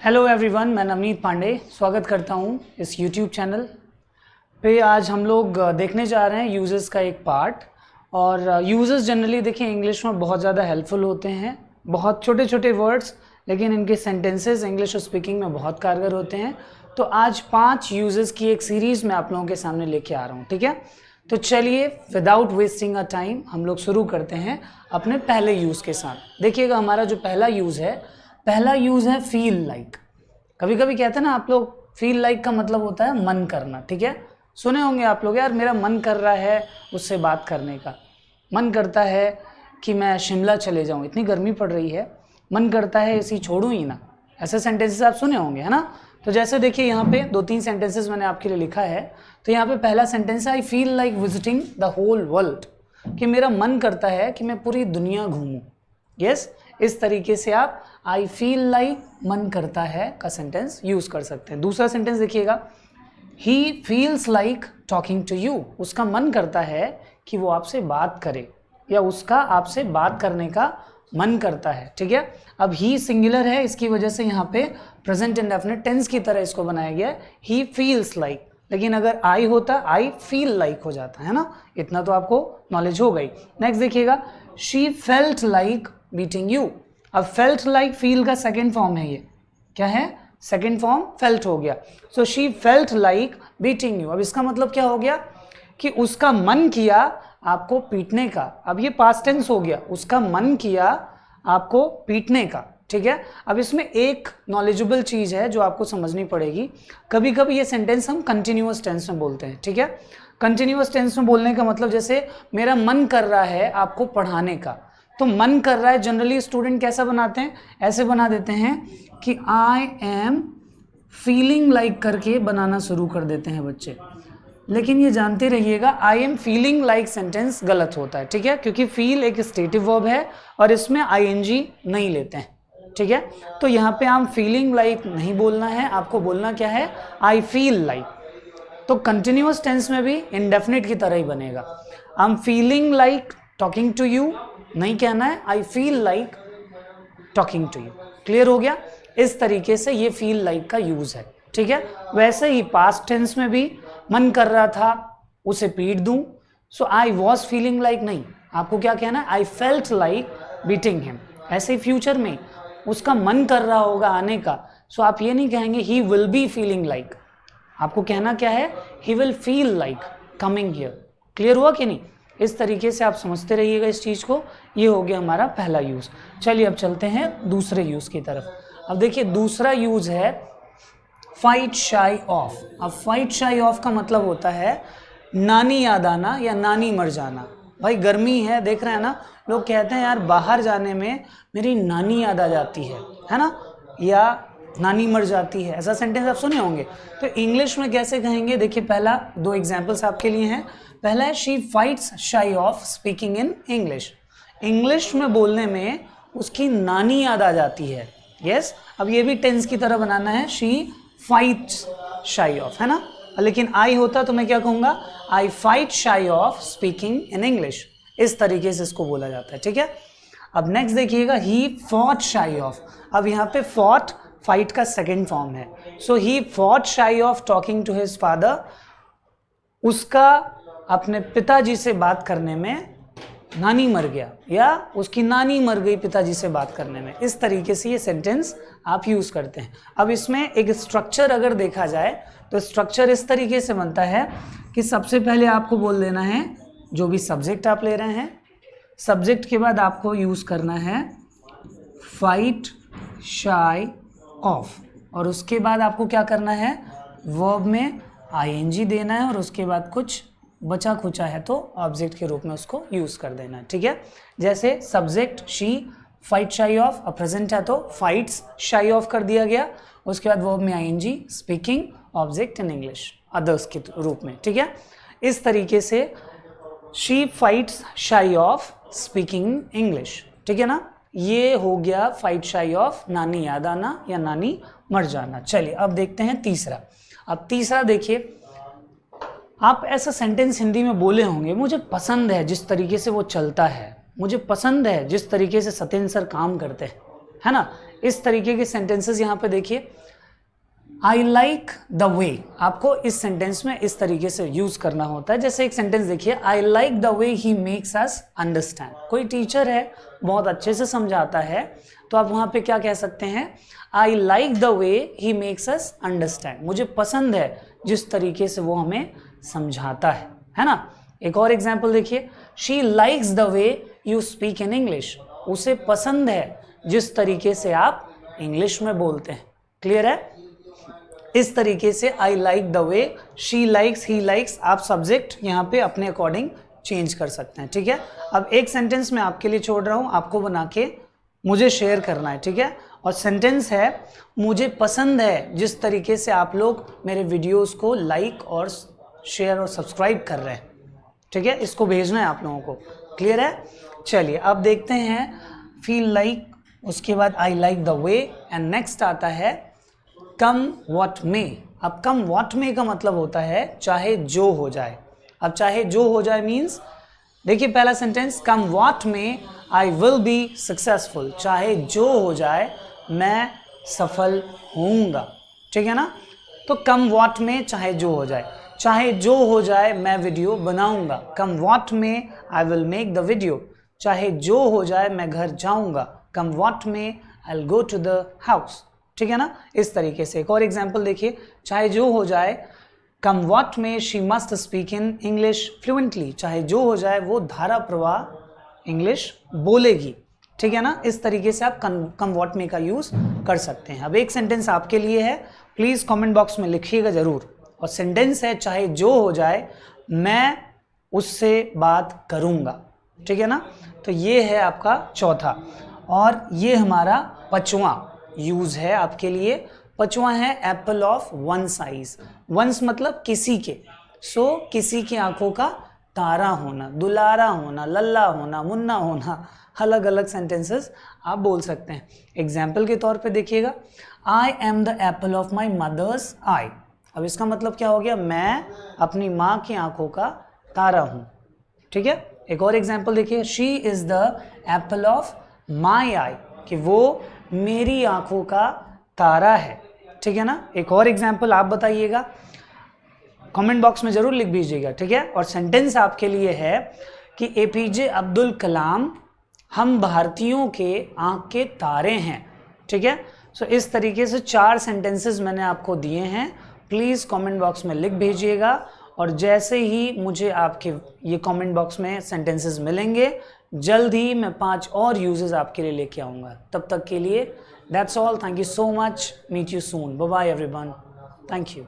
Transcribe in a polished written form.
Hello everyone, मैं नवनीत पांडे स्वागत करता हूं इस YouTube चैनल पे। आज हम लोग देखने जा रहे हैं यूजेस का एक पार्ट। और यूजेस जनरली देखिए इंग्लिश में बहुत ज़्यादा हेल्पफुल होते हैं। बहुत छोटे छोटे वर्ड्स लेकिन इनके सेंटेंसेस इंग्लिश और स्पीकिंग में बहुत कारगर होते हैं। तो आज 5 यूजेस की एक सीरीज़ मैं आप लोगों के सामने लेके आ रहा हूँ, ठीक है। तो चलिए विदाउट वेस्टिंग अ टाइम हम लोग शुरू करते हैं अपने पहले यूज़ के साथ। देखिएगा हमारा जो पहला यूज़ है फील लाइक। कभी कभी कहते हैं ना आप लोग, फील लाइक का मतलब होता है मन करना, ठीक है। सुने होंगे आप लोग, यार मेरा मन कर रहा है उससे बात करने का, मन करता है कि मैं शिमला चले जाऊं, इतनी गर्मी पड़ रही है, मन करता है इसी छोड़ूं ही ना। ऐसे सेंटेंसेस आप सुने होंगे, है ना। तो जैसे देखिए यहाँ पे 2-3 सेंटेंसेस मैंने आपके लिए लिखा है। तो यहाँ पे पहला सेंटेंस है I feel like visiting the whole world, कि मेरा मन करता है कि मैं पूरी दुनिया घूमूं। यस, इस तरीके से आप आई फील लाइक मन करता है का सेंटेंस यूज कर सकते हैं। दूसरा सेंटेंस देखिएगा, he feels like talking to you, उसका मन करता है कि वो आपसे बात करे या उसका आपसे बात करने का मन करता है, ठीक है। अब ही सिंगुलर है, इसकी वजह से यहाँ पे प्रेजेंट इंडेफिनिट टेंस की तरह इसको बनाया गया है, ही फील्स लाइक। लेकिन अगर आई होता आई फील लाइक हो जाता है ना। इतना तो आपको नॉलेज हो गई। नेक्स्ट देखिएगा, she felt like beating you. अब फेल्ट लाइक फील का सेकेंड फॉर्म है, ये क्या है, सेकेंड फॉर्म फेल्ट हो गया। So she felt like beating you. अब इसका मतलब क्या हो गया कि उसका मन किया आपको पीटने का। अब ये पास्ट टेंस हो गया, उसका मन किया आपको पीटने का, ठीक है। अब इसमें एक नॉलेजेबल चीज है जो आपको समझनी पड़ेगी। कभी कभी ये सेंटेंस हम कंटिन्यूअस टेंस में बोलते हैं, ठीक है। कंटिन्यूअस टेंस में बोलने का मतलब जैसे मेरा मन कर रहा है आपको पढ़ाने का, तो मन कर रहा है जनरली स्टूडेंट कैसा बनाते हैं, ऐसे बना देते हैं कि आई एम फीलिंग लाइक करके बनाना शुरू कर देते हैं बच्चे। लेकिन ये जानते रहिएगा आई एम फीलिंग लाइक सेंटेंस गलत होता है, ठीक है, क्योंकि फील एक स्टेटिव वर्ब है और इसमें आईएनजी नहीं लेते हैं, ठीक है। तो यहाँ पे आप फीलिंग लाइक नहीं बोलना है, आपको बोलना क्या है, आई फील लाइक। तो कंटिन्यूअस टेंस में भी इंडेफिनिट की तरह ही बनेगा। I am feeling like talking to you नहीं कहना है, I feel like talking to you. Clear हो गया। इस तरीके से ये फील लाइक का यूज है, ठीक है। वैसे ही पास्ट टेंस में भी मन कर रहा था उसे पीट दूं, सो आई वॉज फीलिंग लाइक नहीं, आपको क्या कहना है, I felt like beating him. ऐसे ही फ्यूचर में उसका मन कर रहा होगा आने का, सो आप ये नहीं कहेंगे he will be feeling like, आपको कहना क्या है, he will feel like coming here. Clear हुआ कि नहीं। इस तरीके से आप समझते रहिएगा इस चीज को। ये हो गया हमारा पहला यूज। चलिए अब चलते हैं दूसरे यूज की तरफ। अब देखिए दूसरा यूज है फाइट शाई ऑफ। अब फाइट शाई ऑफ का मतलब होता है नानी याद आना या नानी मर जाना। भाई गर्मी है, देख रहे हैं ना, लोग कहते हैं यार बाहर जाने में मेरी नानी याद आ जाती है ना, या नानी मर जाती है। ऐसा सेंटेंस आप सुने होंगे। तो इंग्लिश में कैसे कहेंगे, देखिए पहला 2 एग्जाम्पल्स आपके लिए हैं। पहला है she fights shy of speaking in English. English में बोलने में उसकी नानी याद आ जाती है। यस, अब ये भी टेंस की तरह बनाना है, शी फाइट्स शाई ऑफ, है ना। लेकिन आई होता तो मैं क्या कहूँगा, आई फाइट शाई ऑफ स्पीकिंग इन इंग्लिश। इस तरीके से इसको बोला जाता है, ठीक है। अब नेक्स्ट देखिएगा, ही फॉट शाई ऑफ। अब यहाँ पे फॉट फाइट का सेकेंड फॉर्म है। So he fought shy of talking to his father. उसका अपने पिताजी से बात करने में नानी मर गया या उसकी नानी मर गई पिताजी से बात करने में। इस तरीके से ये सेंटेंस आप यूज करते हैं। अब इसमें एक स्ट्रक्चर अगर देखा जाए तो स्ट्रक्चर इस तरीके से बनता है कि सबसे पहले आपको बोल देना है जो भी सब्जेक्ट आप ले रहे हैं, सब्जेक्ट के बाद आपको यूज करना है फाइट शाई ऑफ, और उसके बाद आपको क्या करना है, वर्ब में आईएनजी देना है, और उसके बाद कुछ बचा खुचा है तो ऑब्जेक्ट के रूप में उसको यूज कर देना है, ठीक है। जैसे सब्जेक्ट शी फाइट शाई ऑफ, अब प्रेजेंट है तो फाइट्स शाई ऑफ कर दिया गया, उसके बाद वर्ब में ING, speaking, object in English, others के रूप में, ठीक है। इस तरीके से she fights shy of speaking English, ठीक है ना। ये हो गया फाइट शाई ऑफ नानी याद आना या नानी मर जाना। चलिए अब देखते हैं तीसरा। अब तीसरा देखिए, आप ऐसा सेंटेंस हिंदी में बोले होंगे, मुझे पसंद है जिस तरीके से वो चलता है, मुझे पसंद है जिस तरीके से सत्येंद्र सर काम करते हैं, है ना। इस तरीके के सेंटेंसेस यहाँ पे देखिए, आई लाइक द वे, आपको इस सेंटेंस में इस तरीके से यूज करना होता है। जैसे एक सेंटेंस देखिए, I like the way he makes us understand. कोई टीचर है, बहुत अच्छे से समझाता है, तो आप वहां पे क्या कह सकते हैं, I like the way he makes us understand. मुझे पसंद है जिस तरीके से वो हमें समझाता है ना। एक और एग्जाम्पल देखिए, she likes the way you speak in English. उसे पसंद है जिस तरीके से आप इंग्लिश में बोलते हैं। क्लियर है। इस तरीके से I like the way, she likes, he likes, आप सब्जेक्ट यहाँ पे अपने अकॉर्डिंग चेंज कर सकते हैं। ठीक है। अब एक सेंटेंस मैं आपके लिए छोड़ रहा हूँ, आपको बना के मुझे शेयर करना है। ठीक है। और सेंटेंस है, मुझे पसंद है जिस तरीके से आप लोग मेरे वीडियोस को लाइक और शेयर और सब्सक्राइब कर रहे हैं। ठीक है। इसको भेजना है आप लोगों को। क्लियर है। चलिए अब देखते हैं फील लाइक, उसके बाद I like the way, and next आता है कम व्हाट मे। अब कम व्हाट मे का मतलब होता है चाहे जो हो जाए। अब चाहे जो हो जाए मीन्स, देखिए पहला sentence, come what may I will be successful. चाहे जो हो जाए मैं सफल होऊंगा। ठीक है ना। तो कम व्हाट मे, चाहे जो हो जाए, चाहे जो हो जाए मैं वीडियो बनाऊंगा। Come what may I will make the video. चाहे जो हो जाए मैं घर जाऊंगा। Come what may I will go to the house. ठीक है ना। इस तरीके से एक और एग्जाम्पल देखिए, चाहे जो हो जाए, come what may she must speak in English fluently. चाहे जो हो जाए वो धारा प्रवाह इंग्लिश बोलेगी। ठीक है ना। इस तरीके से आप कम व्हाट मे का यूज कर सकते हैं। अब एक सेंटेंस आपके लिए है, प्लीज कमेंट बॉक्स में लिखिएगा जरूर। और सेंटेंस है, चाहे जो हो जाए मैं उससे बात करूंगा। ठीक है ना। तो ये है आपका चौथा, और ये हमारा पांचवा यूज है आपके लिए। पांचवा है apple of one's eyes. One's मतलब किसी के, सो किसी की आंखों का तारा होना, दुलारा होना, लल्ला होना, मुन्ना होना, अलग अलग सेंटेंसेस आप बोल सकते हैं। एग्जाम्पल के तौर पे देखिएगा, I am the apple of my mother's आई। अब इसका मतलब क्या हो गया, मैं अपनी माँ की आंखों का तारा हूँ। ठीक है। एक और एग्जाम्पल देखिए, she is the apple of my eye, कि वो मेरी आंखों का तारा है। ठीक है ना। एक और एग्जाम्पल आप बताइएगा, कमेंट बॉक्स में जरूर लिख दीजिएगा। ठीक है। और सेंटेंस आपके लिए है कि एपीजे अब्दुल कलाम हम भारतीयों के आंख के तारे हैं। ठीक है। सो इस तरीके से 4 सेंटेंसेस मैंने आपको दिए हैं। प्लीज़ कमेंट बॉक्स में लिख भेजिएगा, और जैसे ही मुझे आपके ये कमेंट बॉक्स में सेंटेंसेस मिलेंगे, जल्द ही मैं 5 और यूजेस आपके लिए लेके आऊँगा। तब तक के लिए that's all. Thank you so much. Meet you soon. Bye bye everyone. Thank you.